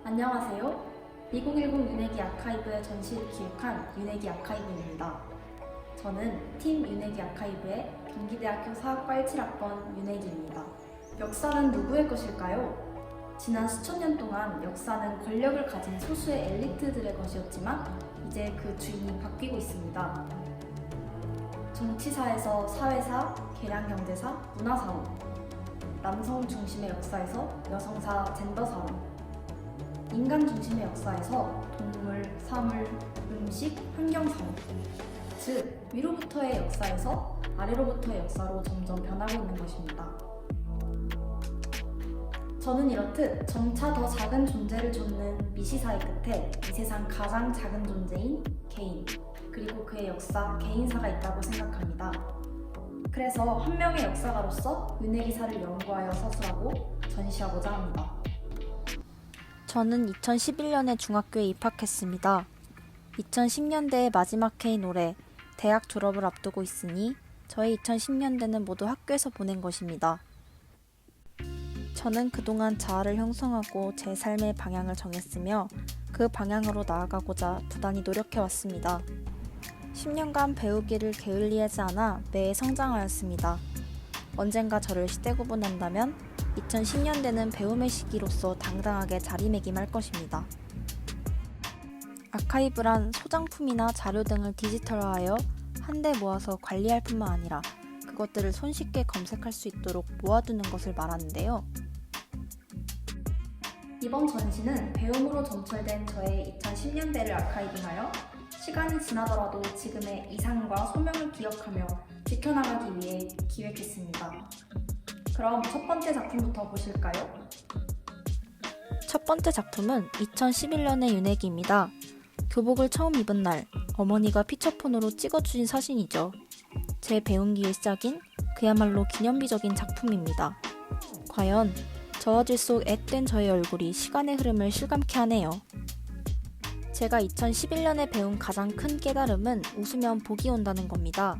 안녕하세요. 2010 윤회기 아카이브의 전시를 기획한 윤회기 아카이브입니다. 저는 팀 윤회기 아카이브의 경기대학교 사학과 17학번 윤회기입니다. 역사는 누구의 것일까요? 지난 수천 년 동안 역사는 권력을 가진 소수의 엘리트들의 것이었지만 이제 그 주인이 바뀌고 있습니다. 정치사에서 사회사, 계량경제사, 문화사원, 남성 중심의 역사에서 여성사, 젠더사원, 인간 중심의 역사에서 동물, 사물, 음식, 환경사원, 즉 위로부터의 역사에서 아래로부터의 역사로 점점 변하고 있는 것입니다. 저는 이렇듯 점차 더 작은 존재를 좇는 미시사의 끝에 이 세상 가장 작은 존재인 개인, 그리고 그의 역사, 개인사가 있다고 생각합니다. 그래서 한 명의 역사가로서 윤회기사를 연구하여 서술하고 전시하고자 합니다. 저는 2011년에 중학교에 입학했습니다. 2010년대의 마지막 해인 올해 대학 졸업을 앞두고 있으니 저의 2010년대는 모두 학교에서 보낸 것입니다. 저는 그동안 자아를 형성하고 제 삶의 방향을 정했으며 그 방향으로 나아가고자 부단히 노력해왔습니다. 10년간 배우기를 게을리하지 않아 매해 성장하였습니다. 언젠가 저를 시대 구분한다면 2010년대는 배움의 시기로서 당당하게 자리매김할 것입니다. 아카이브란 소장품이나 자료 등을 디지털화하여 한데 모아서 관리할 뿐만 아니라 그것들을 손쉽게 검색할 수 있도록 모아두는 것을 말하는데요. 이번 전시는 배움으로 점철된 저의 2010년대를 아카이브하여 시간이 지나더라도 지금의 이상과 소명을 기억하며 지켜나가기 위해 기획했습니다. 그럼 첫 번째 작품부터 보실까요? 첫 번째 작품은 2011년의 윤회기입니다. 교복을 처음 입은 날, 어머니가 피처폰으로 찍어주신 사진이죠. 제 배움기의 시작인 그야말로 기념비적인 작품입니다. 과연 저화질 속 앳된 저의 얼굴이 시간의 흐름을 실감케 하네요. 제가 2011년에 배운 가장 큰 깨달음은 웃으면 복이 온다는 겁니다.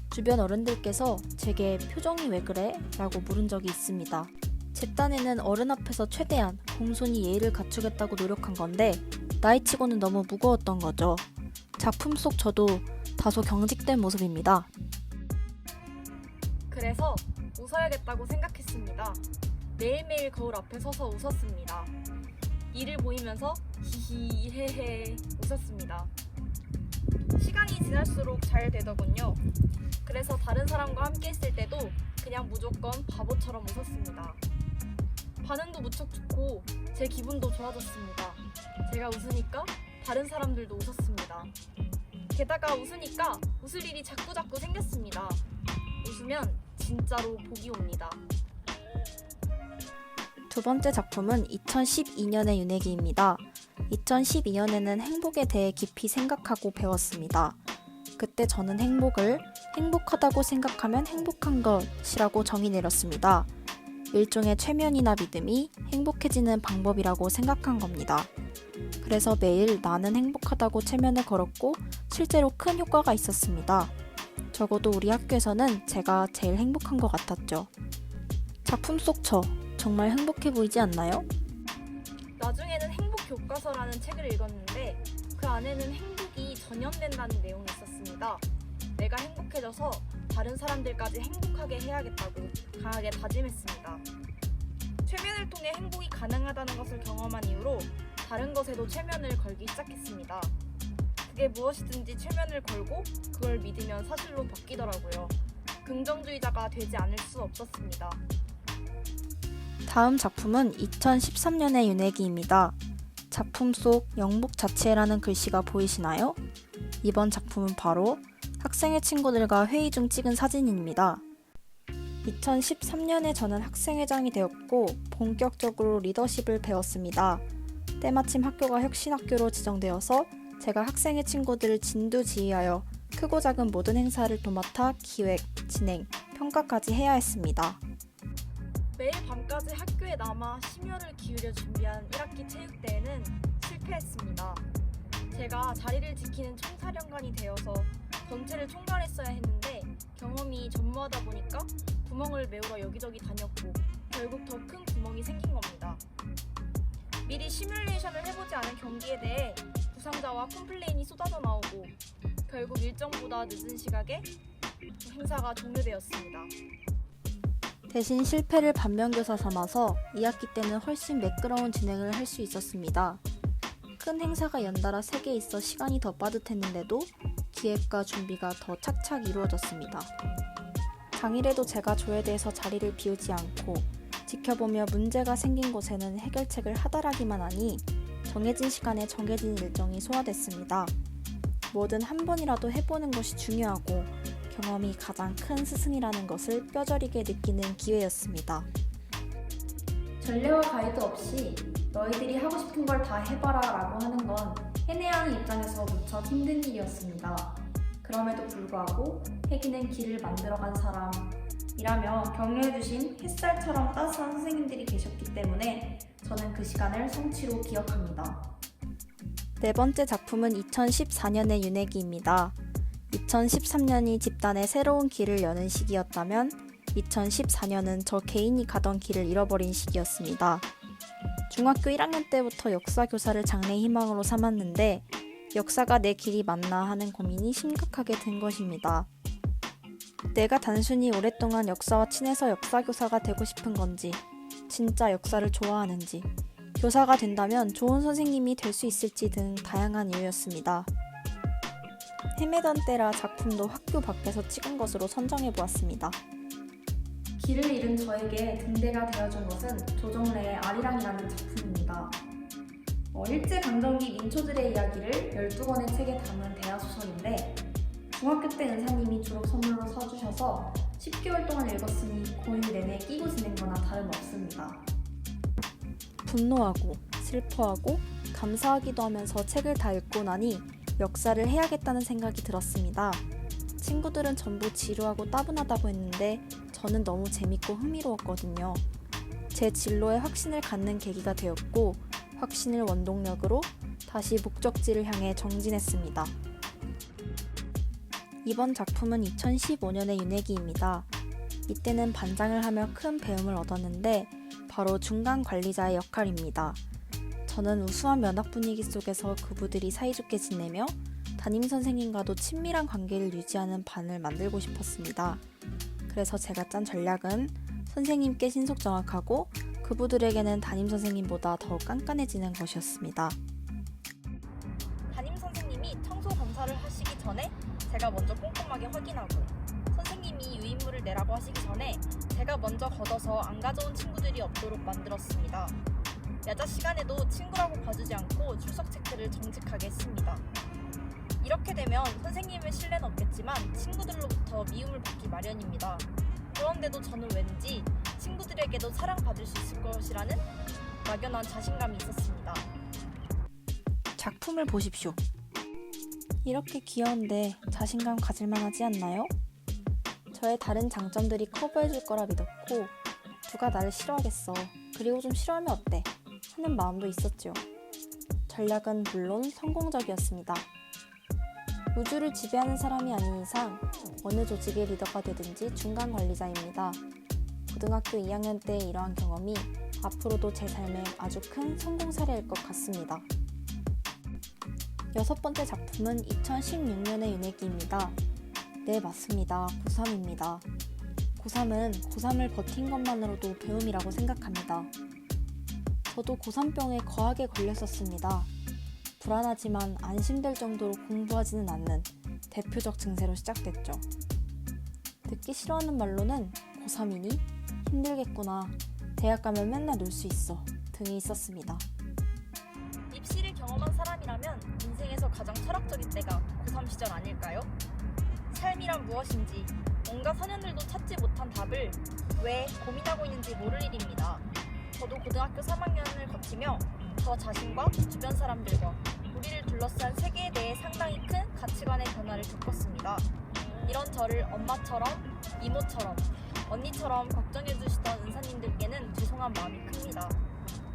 주변 어른들께서 제게 표정이 왜 그래? 라고 물은 적이 있습니다. 제 딴에는 어른 앞에서 최대한 공손히 예의를 갖추겠다고 노력한 건데 나이치고는 너무 무거웠던 거죠. 작품 속 저도 다소 경직된 모습입니다. 그래서 웃어야겠다고 생각했습니다. 매일매일 거울 앞에 서서 웃었습니다. 이를 보이면서 히히 헤헤 웃었습니다. 시간이 지날수록 잘 되더군요. 그래서 다른 사람과 함께 있을 때도 그냥 무조건 바보처럼 웃었습니다. 반응도 무척 좋고 제 기분도 좋아졌습니다. 제가 웃으니까 다른 사람들도 웃었습니다. 게다가 웃으니까 웃을 일이 자꾸자꾸 생겼습니다. 웃으면 진짜로 복이 옵니다. 두 번째 작품은 2012년의 윤회기입니다. 2012년에는 행복에 대해 깊이 생각하고 배웠습니다. 그때 저는 행복을 행복하다고 생각하면 행복한 것이라고 정의 내렸습니다. 일종의 최면이나 믿음이 행복해지는 방법이라고 생각한 겁니다. 그래서 매일 나는 행복하다고 최면을 걸었고 실제로 큰 효과가 있었습니다. 적어도 우리 학교에서는 제가 제일 행복한 것 같았죠. 작품 속 저 정말 행복해 보이지 않나요? 나중에는 행복 교과서라는 책을 읽었는데 그 안에는 행복이 전염된다는 내용이 있었습니다. 내가 행복해져서 다른 사람들까지 행복하게 해야겠다고 강하게 다짐했습니다. 최면을 통해 행복이 가능하다는 것을 경험한 이후로 다른 것에도 최면을 걸기 시작했습니다. 그게 무엇이든지 최면을 걸고 그걸 믿으면 사실로 바뀌더라고요. 긍정주의자가 되지 않을 수 없었습니다. 다음 작품은 2013년의 윤회기입니다. 작품 속 영복 자체라는 글씨가 보이시나요? 이번 작품은 바로 학생회 친구들과 회의 중 찍은 사진입니다. 2013년에 저는 학생회장이 되었고 본격적으로 리더십을 배웠습니다. 때마침 학교가 혁신학교로 지정되어서 제가 학생회 친구들을 진두지휘하여 크고 작은 모든 행사를 도맡아 기획, 진행, 평가까지 해야 했습니다. 매일 밤까지 학교에 남아 심혈을 기울여 준비한 1학기 체육대회는 실패했습니다. 제가 자리를 지키는 총사령관이 되어서 전체를 총괄했어야 했는데 경험이 전무하다 보니까 구멍을 메우러 여기저기 다녔고 결국 더 큰 구멍이 생긴 겁니다. 미리 시뮬레이션을 해보지 않은 경기에 대해 부상자와 컴플레인이 쏟아져 나오고 결국 일정보다 늦은 시각에 행사가 종료되었습니다. 대신 실패를 반면교사 삼아서 2학기 때는 훨씬 매끄러운 진행을 할 수 있었습니다. 큰 행사가 연달아 3개 있어 시간이 더 빠듯했는데도 기획과 준비가 더 착착 이루어졌습니다. 당일에도 제가 조회대에서 자리를 비우지 않고 지켜보며 문제가 생긴 곳에는 해결책을 하달하기만 하니 정해진 시간에 정해진 일정이 소화됐습니다. 뭐든 한 번이라도 해보는 것이 중요하고 경험이 가장 큰 스승이라는 것을 뼈저리게 느끼는 기회였습니다. 전례와 가이드 없이 너희들이 하고 싶은 걸 다 해봐라 라고 하는 건 해내야 하는 입장에서 무척 힘든 일이었습니다. 그럼에도 불구하고 해기는 길을 만들어간 사람이라며 격려해주신 햇살처럼 따스한 선생님들이 계셨기 때문에 저는 그 시간을 성취로 기억합니다. 네 번째 작품은 2014년의 윤회기입니다. 2013년이 집단의 새로운 길을 여는 시기였다면 2014년은 저 개인이 가던 길을 잃어버린 시기였습니다. 중학교 1학년 때부터 역사 교사를 장래 희망으로 삼았는데 역사가 내 길이 맞나 하는 고민이 심각하게 든 것입니다. 내가 단순히 오랫동안 역사와 친해서 역사 교사가 되고 싶은 건지, 진짜 역사를 좋아하는지, 교사가 된다면 좋은 선생님이 될 수 있을지 등 다양한 이유였습니다. 헤매던 때라 작품도 학교 밖에서 찍은 것으로 선정해 보았습니다. 길을 잃은 저에게 등대가 되어준 것은 조정래의 아리랑이라는 작품입니다. 일제강점기 민초들의 이야기를 12권의 책에 담은 대하소설인데 중학교 때 은사님이 졸업 선물로 사주셔서 10개월 동안 읽었으니 고1 내내 끼고 지낸 거나 다름없습니다. 분노하고 슬퍼하고 감사하기도 하면서 책을 다 읽고 나니 역사를 해야겠다는 생각이 들었습니다. 친구들은 전부 지루하고 따분하다고 했는데 저는 너무 재밌고 흥미로웠거든요. 제 진로에 확신을 갖는 계기가 되었고 확신을 원동력으로 다시 목적지를 향해 정진했습니다. 이번 작품은 2015년의 윤회기입니다. 이때는 반장을 하며 큰 배움을 얻었는데 바로 중간 관리자의 역할입니다. 저는 우수한 면학 분위기 속에서 그부들이 사이좋게 지내며 담임선생님과도 친밀한 관계를 유지하는 반을 만들고 싶었습니다. 그래서 제가 짠 전략은 선생님께 신속정확하고 그부들에게는 담임선생님보다 더 깐깐해지는 것이었습니다. 담임선생님이 청소 검사를 하시기 전에 제가 먼저 꼼꼼하게 확인하고 선생님이 유인물을 내라고 하시기 전에 제가 먼저 걷어서 안 가져온 친구들이 없도록 만들었습니다. 야자 시간에도 친구라고 봐주지 않고 출석 체크를 정직하게 했습니다. 이렇게 되면 선생님의 신뢰는 없겠지만 친구들로부터 미움을 받기 마련입니다. 그런데도 저는 왠지 친구들에게도 사랑받을 수 있을 것이라는 막연한 자신감이 있었습니다. 작품을 보십시오. 이렇게 귀여운데 자신감 가질만 하지 않나요? 저의 다른 장점들이 커버해줄 거라 믿었고 누가 나를 싫어하겠어. 그리고 좀 싫어하면 어때? 하는 마음도 있었죠. 전략은 물론 성공적이었습니다. 우주를 지배하는 사람이 아닌 이상 어느 조직의 리더가 되든지 중간 관리자입니다. 고등학교 2학년 때 이러한 경험이 앞으로도 제 삶에 아주 큰 성공 사례일 것 같습니다. 여섯 번째 작품은 2016년의 윤회기입니다. 네, 맞습니다. 고3입니다. 고3은 고3을 버틴 것만으로도 배움이라고 생각합니다. 저도 고3병에 거하게 걸렸었습니다. 불안하지만 안심될 정도로 공부하지는 않는 대표적 증세로 시작됐죠. 듣기 싫어하는 말로는 고3이니? 힘들겠구나. 대학 가면 맨날 놀 수 있어. 등이 있었습니다. 입시를 경험한 사람이라면 인생에서 가장 철학적인 때가 고3 시절 아닐까요? 삶이란 무엇인지 온갖 소년들도 찾지 못한 답을 왜 고민하고 있는지 모를 일입니다. 저도 고등학교 3학년을 거치며 저 자신과 주변 사람들과 우리를 둘러싼 세계에 대해 상당히 큰 가치관의 변화를 겪었습니다. 이런 저를 엄마처럼, 이모처럼, 언니처럼 걱정해주시던 은사님들께는 죄송한 마음이 큽니다.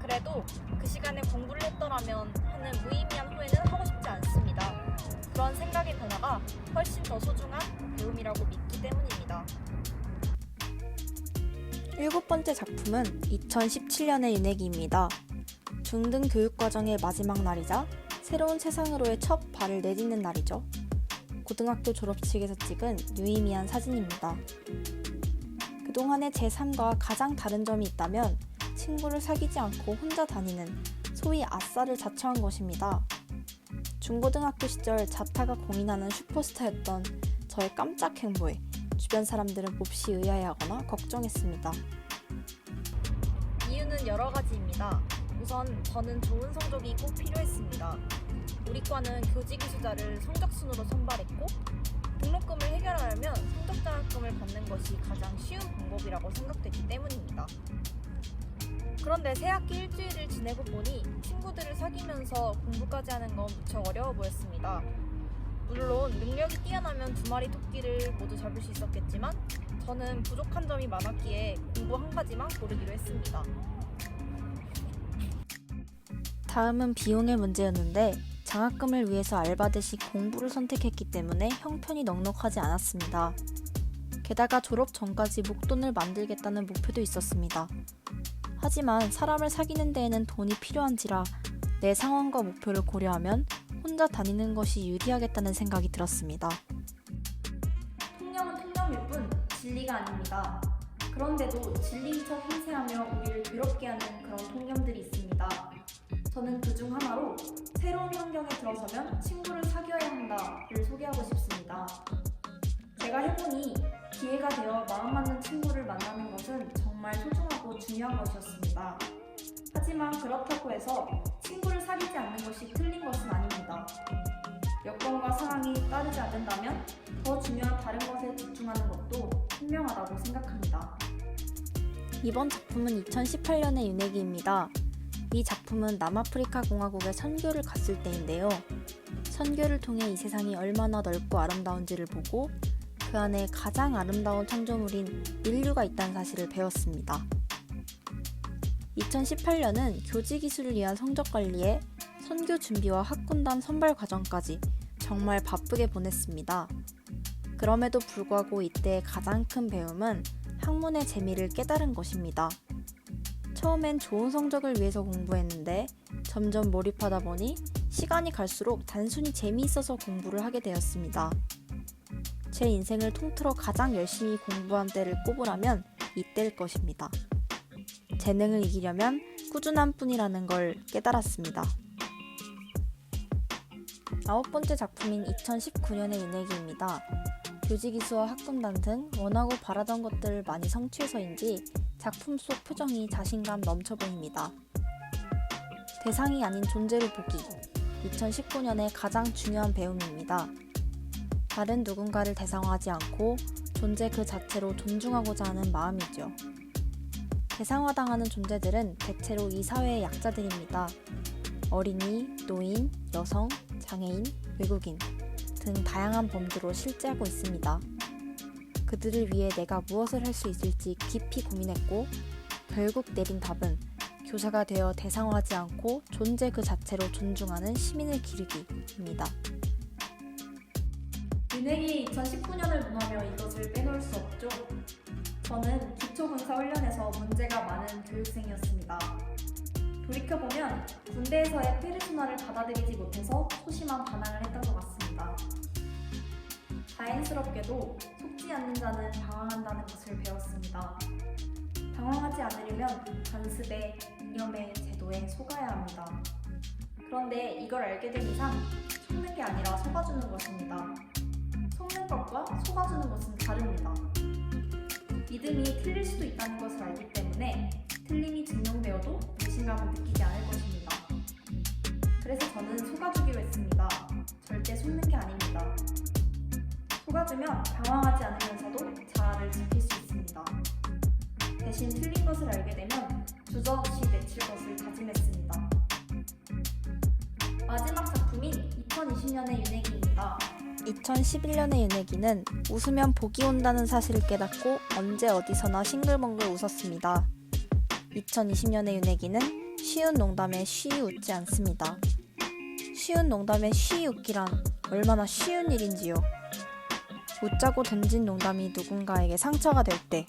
그래도 그 시간에 공부를 했더라면 하는 무의미한 후회는 하고 싶지 않습니다. 그런 생각의 변화가 훨씬 더 소중한 배움이라고 믿기 때문입니다. 일곱 번째 작품은 2017년의 윤회기입니다. 중등 교육과정의 마지막 날이자 새로운 세상으로의 첫 발을 내딛는 날이죠. 고등학교 졸업식에서 찍은 유의미한 사진입니다. 그동안의 제 삶과 가장 다른 점이 있다면 친구를 사귀지 않고 혼자 다니는 소위 아싸를 자처한 것입니다. 중고등학교 시절 자타가 공인하는 슈퍼스타였던 저의 깜짝 행보에 주변 사람들은 몹시 의아해하거나 걱정했습니다. 이유는 여러 가지입니다. 우선 저는 좋은 성적이 꼭 필요했습니다. 우리 과는 교직이수자를 성적순으로 선발했고 등록금을 해결하려면 성적장학금을 받는 것이 가장 쉬운 방법이라고 생각됐기 때문입니다. 그런데 새학기 일주일을 지내고 보니 친구들을 사귀면서 공부까지 하는 건 무척 어려워 보였습니다. 물론 능력이 뛰어나면 두 마리 토끼를 모두 잡을 수 있었겠지만 저는 부족한 점이 많았기에 공부 한 가지만 고르기로 했습니다. 다음은 비용의 문제였는데 장학금을 위해서 알바듯이 공부를 선택했기 때문에 형편이 넉넉하지 않았습니다. 게다가 졸업 전까지 목돈을 만들겠다는 목표도 있었습니다. 하지만 사람을 사귀는 데에는 돈이 필요한지라 내 상황과 목표를 고려하면 혼자 다니는 것이 유리하겠다는 생각이 들었습니다. 통념은 통념일 뿐 진리가 아닙니다. 그런데도 진리인 척 행세하며 우리를 괴롭게 하는 그런 통념들이 있습니다. 저는 그중 하나로 새로운 환경에 들어서면 친구를 사귀어야 한다를 소개하고 싶습니다. 제가 해보니 기회가 되어 마음 맞는 친구를 만나는 것은 정말 소중하고 중요한 것이었습니다. 하지만 그렇다고 해서 친구를 사귀지 않는 것이 틀린 것은 아닙니다. 여건과 상황이 따르지 않는다면 더 중요한 다른 것에 집중하는 것도 현명하다고 생각합니다. 이번 작품은 2018년의 윤혜기입니다. 이 작품은 남아프리카 공화국에 선교를 갔을 때인데요. 선교를 통해 이 세상이 얼마나 넓고 아름다운지를 보고 그 안에 가장 아름다운 창조물인 인류가 있다는 사실을 배웠습니다. 2018년은 교직이수를 위한 성적 관리에 선교 준비와 학군단 선발 과정까지 정말 바쁘게 보냈습니다. 그럼에도 불구하고 이때 가장 큰 배움은 학문의 재미를 깨달은 것입니다. 처음엔 좋은 성적을 위해서 공부했는데 점점 몰입하다 보니 시간이 갈수록 단순히 재미있어서 공부를 하게 되었습니다. 제 인생을 통틀어 가장 열심히 공부한 때를 꼽으라면 이때일 것입니다. 재능을 이기려면 꾸준한 뿐이라는 걸 깨달았습니다. 9번째 작품인 2019년의 윤혜기입니다. 교직이수와 학군단 등 원하고 바라던 것들을 많이 성취해서인지 작품 속 표정이 자신감 넘쳐 보입니다. 대상이 아닌 존재로 보기, 2019년의 가장 중요한 배움입니다. 다른 누군가를 대상화하지 않고 존재 그 자체로 존중하고자 하는 마음이죠. 대상화당하는 존재들은 대체로 이 사회의 약자들입니다. 어린이, 노인, 여성, 장애인, 외국인 등 다양한 범주로 실제하고 있습니다. 그들을 위해 내가 무엇을 할 수 있을지 깊이 고민했고 결국 내린 답은 교사가 되어 대상화하지 않고 존재 그 자체로 존중하는 시민을 기르기입니다. 윤혜기 2019년을 논하며 이것을 빼놓을 수 없죠. 저는 기초군사훈련에서 문제가 많은 교육생이었습니다. 돌이켜보면 군대에서의 페르소나를 받아들이지 못해서 소심한 반항을 했던 것 같습니다. 다행스럽게도 속지 않는 자는 방황한다는 것을 배웠습니다. 방황하지 않으려면 관습에, 이념에, 제도에 속아야 합니다. 그런데 이걸 알게 된 이상 속는 게 아니라 속아주는 것입니다. 속는 것과 속아주는 것은 다릅니다. 믿음이 틀릴 수도 있다는 것을 알기 때문에 틀림이 증명되어도 배신감을 느끼지 않을 것입니다. 그래서 저는 속아주기로 했습니다. 절대 속는 게 아닙니다. 속아주면 방황하지 않으면서도 자아를 지킬 수 있습니다. 대신 틀린 것을 알게 되면 주저없이 내칠 것을 다짐했습니다. 마지막 작품인 2020년의 윤혜기입니다. 2011년의 윤혜기는 웃으면 복이 온다는 사실을 깨닫고 언제 어디서나 싱글벙글 웃었습니다. 2020년의 윤혜기는 쉬운 농담에 쉬이 웃지 않습니다. 쉬운 농담에 쉬이 웃기란 얼마나 쉬운 일인지요. 웃자고 던진 농담이 누군가에게 상처가 될 때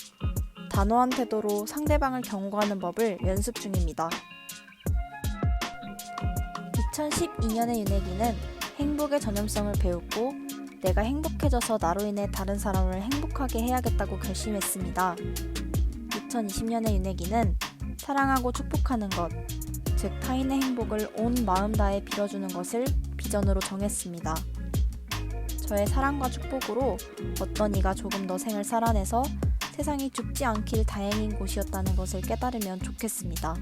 단호한 태도로 상대방을 경고하는 법을 연습 중입니다. 2012년의 윤혜기는 행복의 전염성을 배우고 내가 행복해져서 나로 인해 다른 사람을 행복하게 해야겠다고 결심했습니다. 2020년의 윤혜기는 사랑하고 축복하는 것, 즉 타인의 행복을 온 마음 다해 빌어주는 것을 비전으로 정했습니다. 저의 사랑과 축복으로 어떤 이가 조금 더 생을 살아내서 세상이 죽지 않길 다행인 곳이었다는 것을 깨달으면 좋겠습니다.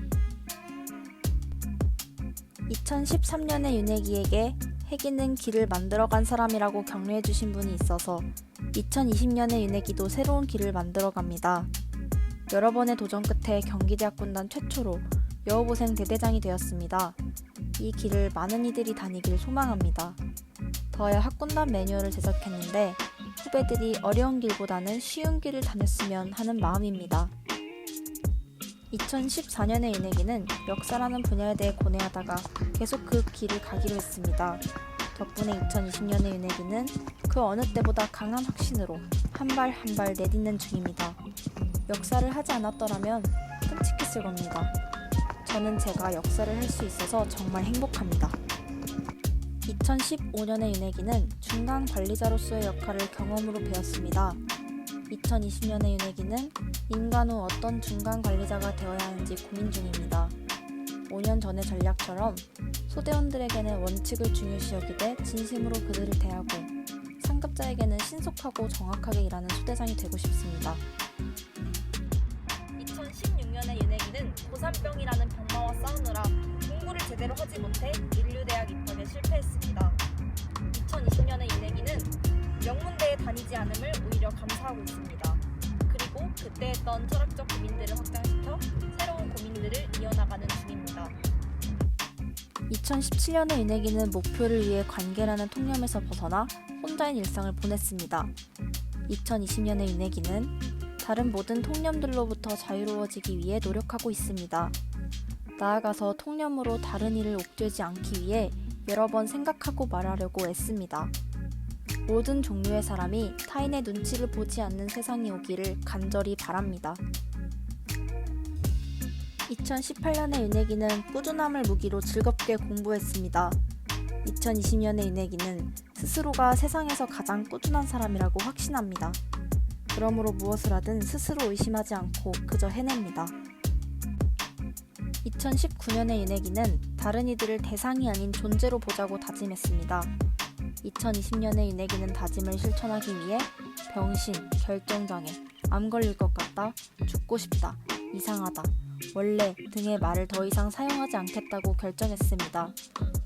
2013년의 윤혜기에게 혜기는 길을 만들어간 사람이라고 격려해주신 분이 있어서 2020년의 윤혜기도 새로운 길을 만들어갑니다. 여러 번의 도전 끝에 경기대학 군단 최초로 여우고생 대대장이 되었습니다. 이 길을 많은 이들이 다니길 소망합니다. 더해 학군단 매뉴얼을 제작했는데 후배들이 어려운 길보다는 쉬운 길을 다녔으면 하는 마음입니다. 2014년의 윤혜기는 역사라는 분야에 대해 고뇌하다가 계속 그 길을 가기로 했습니다. 덕분에 2020년의 윤혜기는 그 어느 때보다 강한 확신으로 한 발 한 발 내딛는 중입니다. 역사를 하지 않았더라면 끔찍했을 겁니다. 저는 제가 역사를 할 수 있어서 정말 행복합니다. 2015년의 윤혜기는 중간 관리자로서의 역할을 경험으로 배웠습니다. 2020년의 윤혜기는 인간 후 어떤 중간 관리자가 되어야 하는지 고민 중입니다. 5년 전의 전략처럼 소대원들에게는 원칙을 중요시 여기되 진심으로 그들을 대하고 상급자에게는 신속하고 정확하게 일하는 소대장이 되고 싶습니다. 2016년의 윤혜기는 고산병이라는 병마와 싸우느라 공부를 제대로 하지 못해 인류대학 입학에 실패했습니다. 2020년의 윤혜기는 명문대에 다니지 않음을 오히려 감사하고 있습니다. 그리고 그때 했던 철학적 고민들을 확장시켜 새로운 고민들을 이어나가는 중입니다. 2017년의 윤혜기는 목표를 위해 관계라는 통념에서 벗어나 혼자인 일상을 보냈습니다. 2020년의 윤혜기는 다른 모든 통념들로부터 자유로워지기 위해 노력하고 있습니다. 나아가서 통념으로 다른 일을 옥죄지 않기 위해 여러 번 생각하고 말하려고 애씁니다. 모든 종류의 사람이 타인의 눈치를 보지 않는 세상이 오기를 간절히 바랍니다. 2018년의 윤혜기는 꾸준함을 무기로 즐겁게 공부했습니다. 2020년의 윤혜기는 스스로가 세상에서 가장 꾸준한 사람이라고 확신합니다. 그러므로 무엇을 하든 스스로 의심하지 않고 그저 해냅니다. 2019년의 윤혜기는 다른 이들을 대상이 아닌 존재로 보자고 다짐했습니다. 2020년의 윤혜기는 다짐을 실천하기 위해 병신, 결정장애, 암 걸릴 것 같다, 죽고 싶다, 이상하다, 원래 등의 말을 더 이상 사용하지 않겠다고 결정했습니다.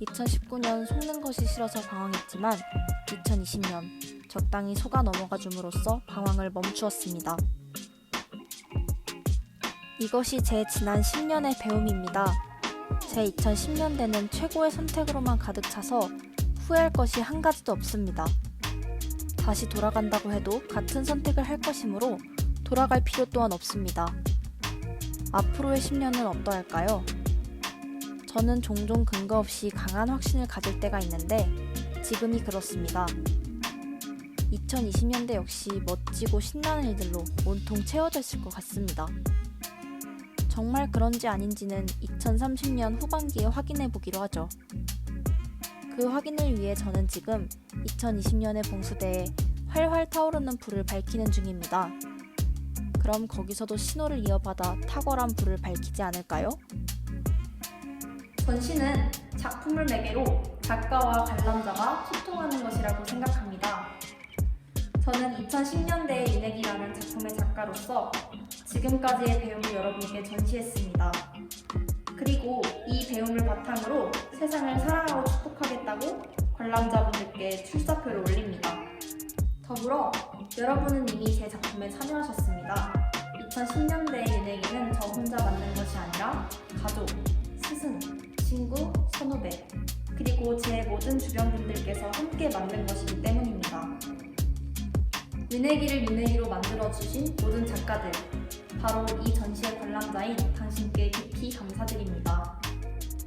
2019년 속는 것이 싫어서 방황했지만 2020년 적당히 속아 넘어가 줌으로써 방황을 멈추었습니다. 이것이 제 지난 10년의 배움입니다. 제 2010년대는 최고의 선택으로만 가득 차서 후회할 것이 한 가지도 없습니다. 다시 돌아간다고 해도 같은 선택을 할 것이므로 돌아갈 필요 또한 없습니다. 앞으로의 10년은 어떠할까요? 저는 종종 근거 없이 강한 확신을 가질 때가 있는데 지금이 그렇습니다. 2020년대 역시 멋지고 신나는 일들로 온통 채워져 있을 것 같습니다. 정말 그런지 아닌지는 2030년 후반기에 확인해 보기로 하죠. 그 확인을 위해 저는 지금 2020년의 봉수대에 활활 타오르는 불을 밝히는 중입니다. 그럼 거기서도 신호를 이어받아 탁월한 불을 밝히지 않을까요? 전시는 작품을 매개로 작가와 관람자가 소통하는 것이라고 생각합니다. 저는 2010년대의 윤혜기라는 작품의 작가로서 지금까지의 배움을 여러분께 전시했습니다. 그리고 이 배움을 바탕으로 세상을 사랑하고 축복하겠다고 관람자분들께 출사표를 올립니다. 더불어 여러분은 이미 제 작품에 참여하셨습니다. 2010년대의 윤혜기는 저 혼자 만든 것이 아니라 가족, 스승, 친구, 선후배, 그리고 제 모든 주변 분들께서 함께 만든 것이기 때문입니다. 윤혜기를 윤혜기로 만들어주신 모든 작가들, 바로 이 전시의 관람자인 당신께 깊이 감사드립니다.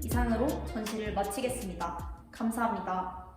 이상으로 전시를 마치겠습니다. 감사합니다.